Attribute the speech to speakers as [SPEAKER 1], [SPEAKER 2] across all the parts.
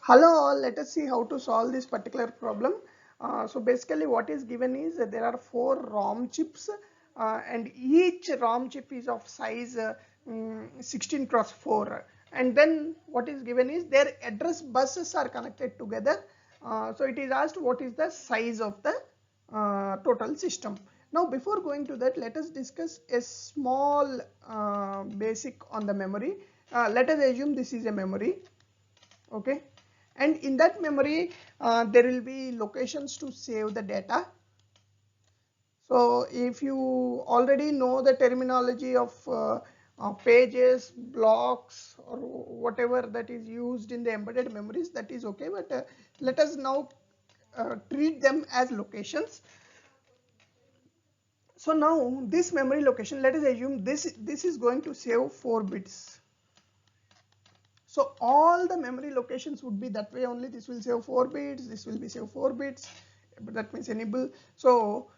[SPEAKER 1] Hello all, let us see how to solve this particular problem. So basically what is given is that there are 4 ROM chips and each ROM chip is of size 16 cross 4, and then what is given is their address buses are connected together. So it is asked what is the size of the total system. Now before going to that, let us discuss a small basic on the memory. Let us assume this is a memory, okay, and in that memory there will be locations to save the data. So if you already know the terminology of pages, blocks, or whatever that is used in the embedded memories, that is okay, but let us now treat them as locations. So now this memory location, let us assume this is going to save 4 bits. So all the memory locations would be that way only. This will save 4 bits, this will be save 4 bits, but that means enable. So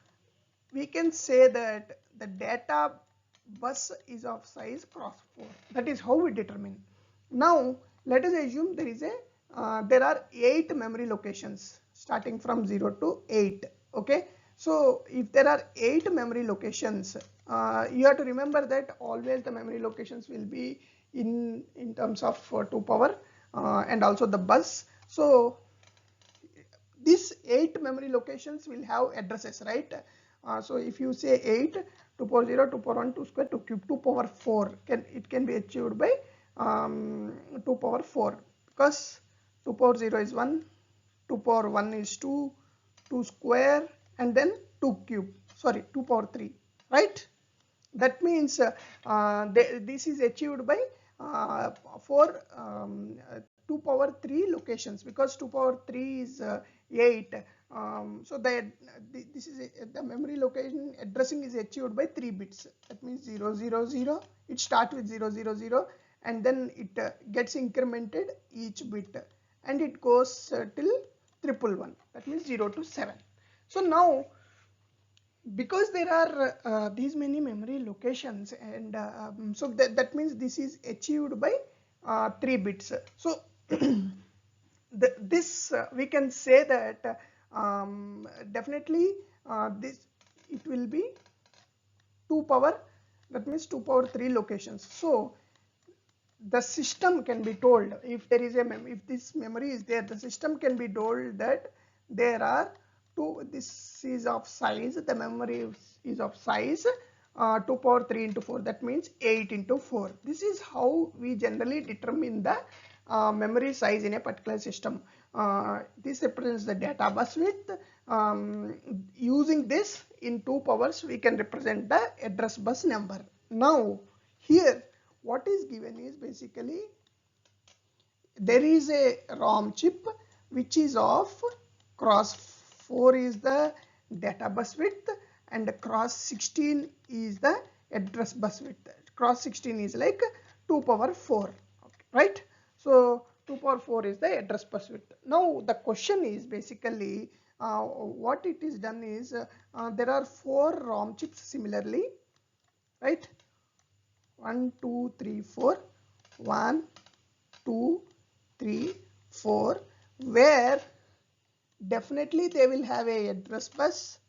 [SPEAKER 1] we can say that the data bus is of size cross 4. That is how we determine. Now let us assume there are 8 memory locations starting from 0 to 8. Okay, so if there are 8 memory locations, you have to remember that always the memory locations will be in terms of 2 power and also the bus. So these 8 memory locations will have addresses, right? So if you say 8, 2 power 0, 2 power 1, 2 square, 2 cube, 2 power 4, it can be achieved by 2 power 4, because 2 power 0 is 1, 2 power 1 is 2, 2 square, and then 2 cube, sorry, 2 power 3, right? That means this is achieved by for 2 power 3 locations, because 2 power 3 is 8. So this is the memory location addressing is achieved by 3 bits. That means 0 0 0. It starts with 0 0 0 and then it gets incremented each bit, and it goes till 111. That means 0 to 7. So now, because there are these many memory locations, and so that means this is achieved by 3 bits. So this we can say that definitely this it will be 2 power, that means 2 power 3 locations. So the system can be told, if there is if this memory is there, the system can be told that there are this is of size, the memory is of size 2 power 3 into 4, that means 8 into 4. This is how we generally determine the memory size in a particular system. This represents the data bus width. Using this in 2 powers, we can represent the address bus number. Now here what is given is basically there is a ROM chip which is of cross 4 is the data bus width, and cross 16 is the address bus width. Cross 16 is like 2 power 4, okay, right? So 2 power 4 is the address bus width. Now the question is basically what it is done is there are 4 ROM chips similarly, right? 1 2 3 4, 1 2 3 4, where definitely they will have a address bus.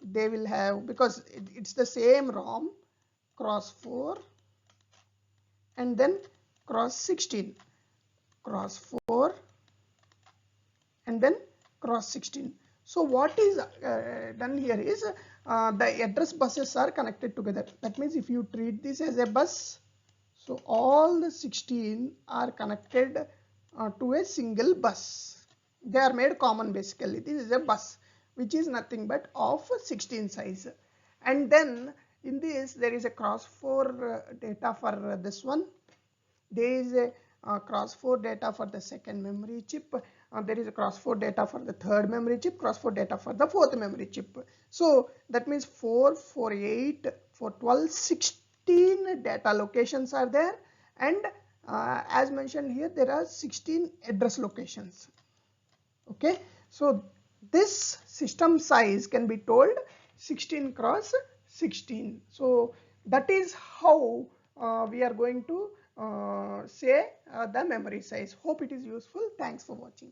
[SPEAKER 1] They will have, because it's the same ROM, cross 4 and then cross 16, cross 4 and then cross 16. So what is done here is the address buses are connected together. That means if you treat this as a bus, so all the 16 are connected to a single bus. They are made common basically. This is a bus which is nothing but of 16 size. And then in this there is a cross 4 data for this one. There is a cross 4 data for the second memory chip. There is a cross 4 data for the third memory chip, cross 4 data for the fourth memory chip. So that means 4, 4, 8, 4, 12, 16 data locations are there, and as mentioned here, there are 16 address locations. Okay, so this system size can be told 16 cross 16. So that is how we are going to say the memory size. Hope it is useful. Thanks for watching.